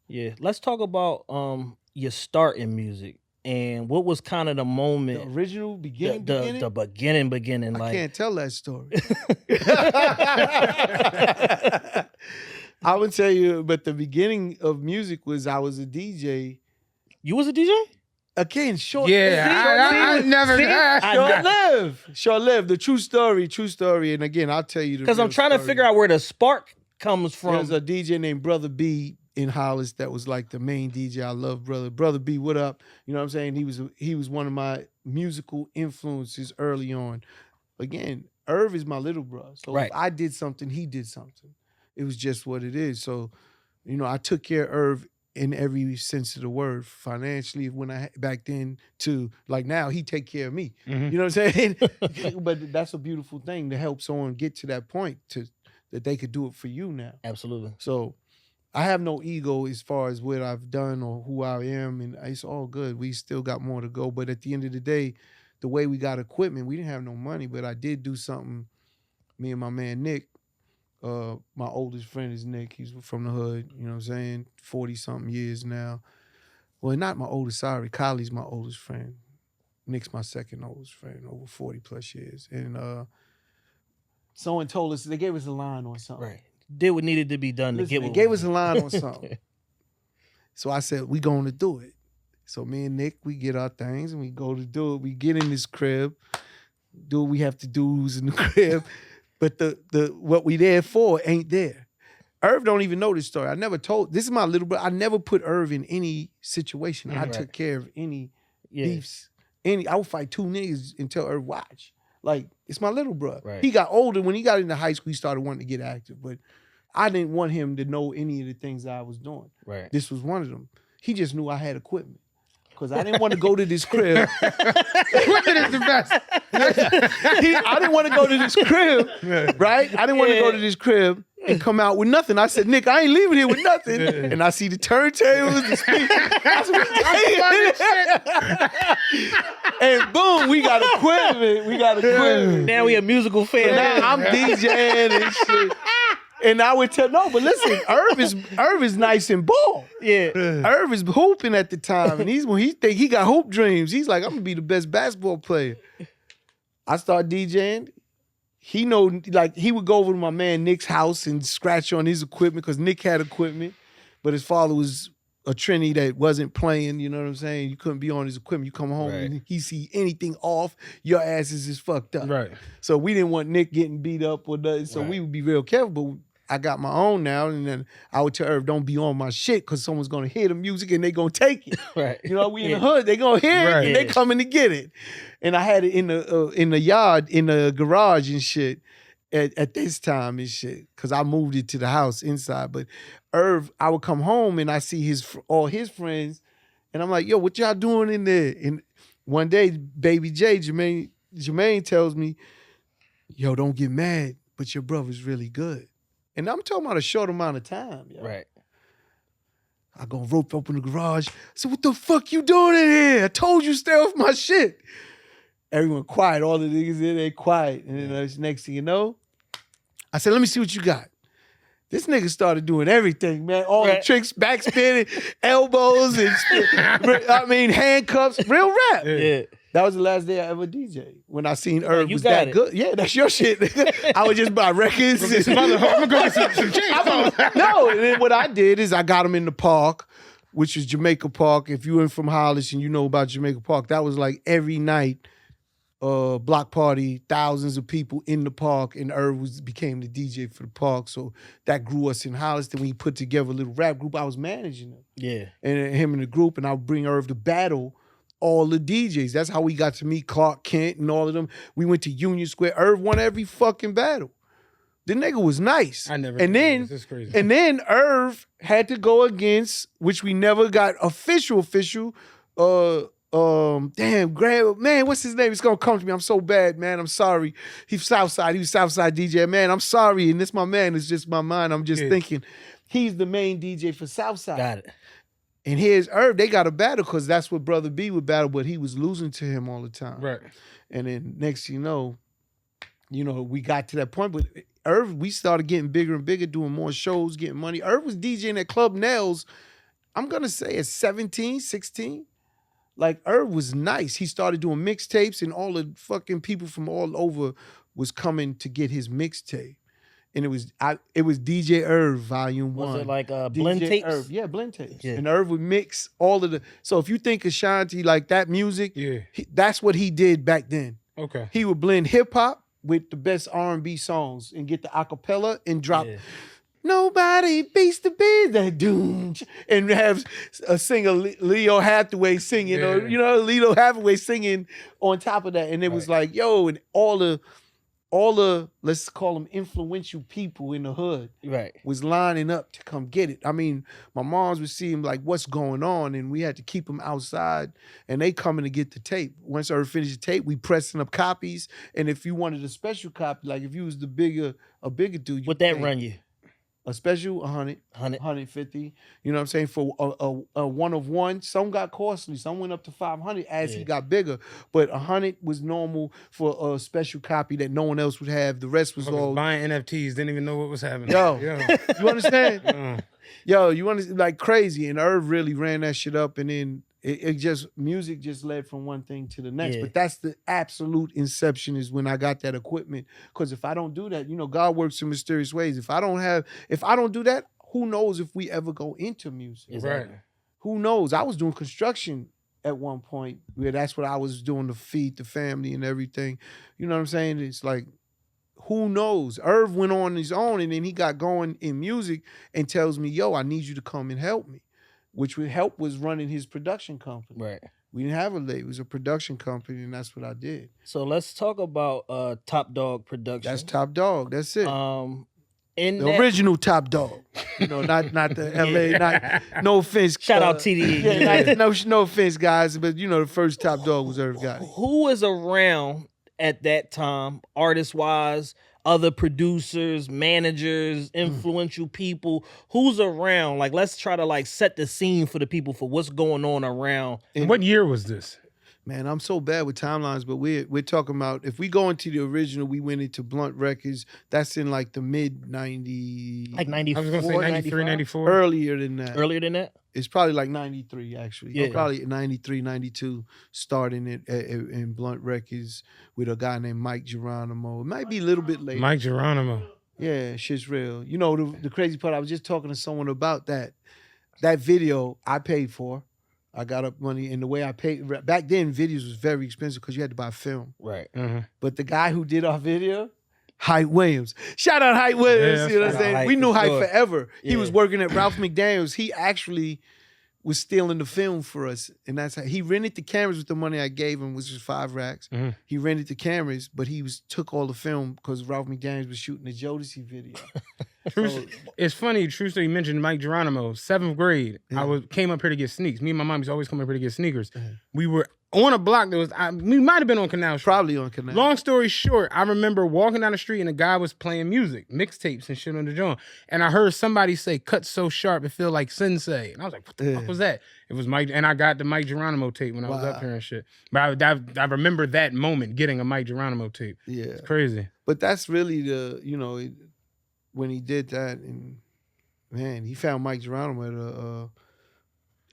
Yeah, let's talk about your start in music and what was kind of the moment, The original beginning, the beginning, I like can't tell that story. I would tell you, but the beginning of music was I was a DJ. you was a DJ. Again, short. Yeah, I never. Short lived. The true story. And again, I'll tell you the. Because I'm trying to figure out where the spark comes from. There's a DJ named Brother B in Hollis that was like the main DJ. I love Brother B. What up? You know what I'm saying? He was one of my musical influences early on. Again, Irv is my little bro. So Right. if I did something, he did something. It was just what it is. So, you know, I took care of Irv in every sense of the word, financially. When I back then to like now, he take care of me. Mhm. You know what I'm saying? But that's a beautiful thing to help someone get to that point that they could do it for you now. Absolutely. So I have no ego as far as what I've done or who I am, and it's all good. We still got more to go. But at the end of the day, the way we got equipment, we didn't have no money, but I did do something. Me and my man Nick, my oldest friend is Nick. He's from the hood, you know what I'm saying? 40-something years now. Well, not my oldest, sorry. Kylie's my oldest friend. Nick's my second oldest friend, over 40 plus years. And someone told us, they gave us a line on something. Right. Did what needed to be done to get They what gave was us a line on something. So I said, we going to do it. So me and Nick, we get our things and we go to do it. We get in this crib, do what we have to do who's in the crib. But the what we there for ain't there. Irv don't even know this story. I never told, this is my little brother. I never put Irv in any situation. I took care of any beefs. I would fight two niggas until Irv watch. Like, it's my little brother. Right. He got older. When he got into high school, he started wanting to get active. But I didn't want him to know any of the things that I was doing. Right. This was one of them. He just knew I had equipment. Because I didn't want to go to this crib. Equipment is the best. I didn't want to go to this crib, right? I didn't want to go to this crib and come out with nothing. I said, Nick, I ain't leaving here with nothing. And I see the turntables, the speakers. And boom, we got equipment. Now we a musical fan. Now I'm DJing and shit. And I would tell, no, but listen, Irv is nice and bald. Yeah. Irv is hooping at the time. And when he think he got hoop dreams, he's like, I'm gonna be the best basketball player. I start DJing. He know, like, he would go over to my man Nick's house and scratch on his equipment because Nick had equipment, but his father was a Trini that wasn't playing, you know what I'm saying? You couldn't be on his equipment. You come home and he see anything off, your ass is just fucked up. Right. So we didn't want Nick getting beat up or nothing, so we would be real careful, but I got my own now, and then I would tell Irv, don't be on my shit, because someone's going to hear the music and they going to take it. Right. You know, we in the hood, they going to hear it, and they coming to get it. And I had it in the yard, in the garage and shit at this time and shit, because I moved it to the house inside. But Irv, I would come home and I see all his friends, and I'm like, yo, what y'all doing in there? And one day, baby Jermaine tells me, yo, don't get mad, but your brother's really good. And I'm talking about a short amount of time. Yo. Right. I go rope open the garage. I said, what the fuck you doing in here? I told you stay off my shit. Everyone quiet. All the niggas in there quiet. And then next thing you know, I said, let me see what you got. This nigga started doing everything, man. All the tricks, backspinning, elbows, and handcuffs. Real rap. Yeah. That was the last day I ever DJ. When I seen Irv you was got that it. good. Yeah, that's your shit. I would just buy records. I'm gonna go get some chains. No, and then what I did is I got him in the park, which was Jamaica Park. If you were from Hollis and you know about Jamaica Park, that was like every night, block party, thousands of people in the park, and Irv became the DJ for the park. So that grew us in Hollis. Then we put together a little rap group. I was managing them. Yeah. And him in the group, and I would bring Irv to battle all the DJs. That's how we got to meet Clark Kent and all of them. We went to Union Square. Irv won every fucking battle. The nigga was nice. I never. And then, this is crazy. and then Irv had to go against, which we never got official. Damn, Graham, man, what's his name? It's gonna come to me. I'm so bad, man. I'm sorry. He's Southside. He was Southside DJ. Man, I'm sorry. And this my man. It's just my mind. I'm just thinking. He's the main DJ for Southside. Got it. And here's Irv. They got a battle because that's what Brother B would battle, but he was losing to him all the time. Right. And then next you know, we got to that point. But Irv, we started getting bigger and bigger, doing more shows, getting money. Irv was DJing at Club Nels I'm gonna say at 17, 16. Like Irv was nice. He started doing mixtapes, and all the fucking people from all over was coming to get his mixtape. And it was DJ Irv Volume Was 1. it like blend DJ tapes? Irv, yeah, blend tapes. Yeah. And Irv would mix all of the. So if you think Ashanti like that music, Yeah. that's what he did back then. Okay. He would blend hip hop with the best R&B songs and get the acapella and drop. Yeah. Nobody beats the beat that doom, and have a singer Leo Hathaway singing, or Leo Hathaway singing on top of that, and it was like, yo, and all the let's call them influential people in the hood Right. was lining up to come get it. I mean, my moms would see him like, what's going on, and we had to keep them outside, and they coming to get the tape. Once I finished the tape, we pressing up copies, and if you wanted a special copy, like if you was a bigger dude, What that run you? a special 100, 100. 150. You know what I'm saying? For a one of one, some got costly, some went up to 500 as he got bigger. But 100 was normal for a special copy that no one else would have. The rest was all buying NFTs, didn't even know what was happening. Yo. You understand? Uh, You understand? Like crazy. And Irv really ran that shit up, and then music just led from one thing to the next. Yeah. But that's the absolute inception is when I got that equipment. Because if I don't do that, God works in mysterious ways. If I don't do that, who knows if we ever go into music? Exactly. Right. Who knows? I was doing construction at one point where that's what I was doing to feed the family and everything. You know what I'm saying? It's like, who knows? Irv went on his own, and then he got going in music and tells me, yo, I need you to come and help me. Which would help was running his production company. Right. We didn't have a label. It was a production company, and that's what I did. So let's talk about Top Dog Production. That's Top Dog. That's it. In the that, original Top Dog. Not the LA. No offense. Shout out TDE. No offense, guys, but the first Top Dog was Irv Gotti. Who was around at that time, artist wise, other producers, managers, influential people? Who's around? Like, let's try to like set the scene for the people for what's going on around. And what year was this? Man, I'm so bad with timelines, but we're talking about, if we go into the original, we went into Blunt Records. That's in like the mid 90s. Like 94, I was going to say 93, 95? 94. Earlier than that. Earlier than that? It's probably like 93, actually. Yeah. Probably 93, 92, starting it in Blunt Records with a guy named Mike Geronimo. It might be a little bit later. Mike Geronimo. Yeah, shit's real. The crazy part, I was just talking to someone about that. That video I paid for. I got up money, and the way I paid, back then videos was very expensive because you had to buy film. Right. Mm-hmm. But the guy who did our video, Hype Williams. Shout out Hype Williams. Yeah, You know what I'm saying? Hype We knew for Hype sure. forever. He Yeah. was working at Ralph McDaniels. He actually was stealing the film for us. And that's how he rented the cameras with the money I gave him, which was 5 racks. Mm-hmm. He rented the cameras, but he took all the film because Ralph McDaniels was shooting the Jodeci video. It's funny, true story, you mentioned Mike Geronimo, 7th grade. I came up here to get sneaks. Me and my mom used to always come up here to get sneakers. We were on a block that was, we might have been on Canal Street. Probably on Canal. Long story short, I remember walking down the street and a guy was playing music, mixtapes and shit on the joint. And I heard somebody say, "Cut so sharp, it feel like sensei." And I was like, what the fuck was that? It was Mike, and I got the Mike Geronimo tape when I was up here and shit. But I remember that moment, getting a Mike Geronimo tape. Yeah. It's crazy. But that's really when he did that, and man, he found Mike Geronimo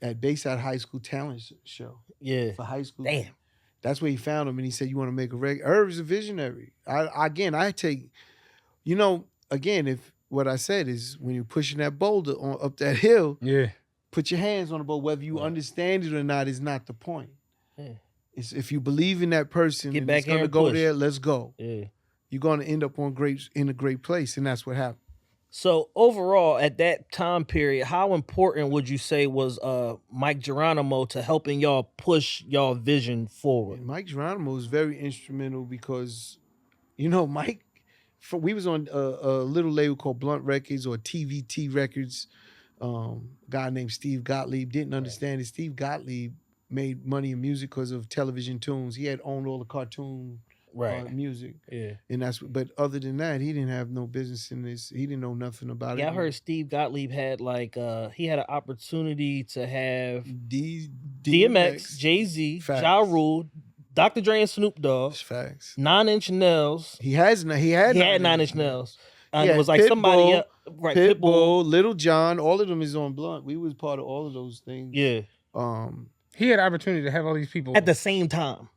at Bayside High School talent show. Yeah. For high school. Damn. That's where he found him, and he said, "You want to make a record?" Irv is a visionary. I take, if what I said is when you're pushing that boulder up that hill, Yeah. put your hands on the boulder. Whether you understand it or not is not the point. Yeah. It's if you believe in that person, Get and back it's here gonna and go push. there. Let's go. Yeah. You're gonna end up in a great place, and that's what happened. So overall, at that time period, how important would you say was Mike Geronimo to helping y'all push y'all vision forward? And Mike Geronimo was very instrumental because, Mike, we was on a little label called Blunt Records or TVT Records. A guy named Steve Gottlieb didn't understand it. Steve Gottlieb made money in music because of television tunes. He had owned all the cartoon music. Yeah. And but other than that, he didn't have no business in this. He didn't know nothing about it. Yeah, I heard Steve Gottlieb had he had an opportunity to have DMX, Jay-Z, Ja Rule, Dr. Dre and Snoop Dogg, Facts. 9 Inch Nails. He had 9 Inch Nails. And Yeah, it was like somebody Pitbull, else, right? Pitbull. Pitbull, Little John, all of them is on Blunt. We was part of all of those things. Yeah. He had the opportunity to have all these people At the same time.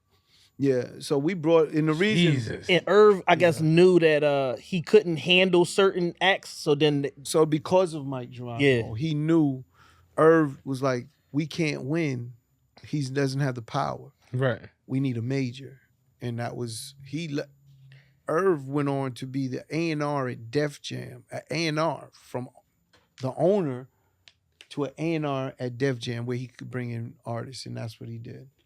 Yeah, so we brought in the reason. Jesus. And Irv, I guess, knew that he couldn't handle certain acts. So then, So because of Mike Geronimo, Yeah. he knew Irv was like, we can't win. He doesn't have the power. Right. We need a major, and that was Irv went on to be the A&R at Def Jam, an A&R from the owner to an A&R at Def Jam where he could bring in artists, and that's what he did.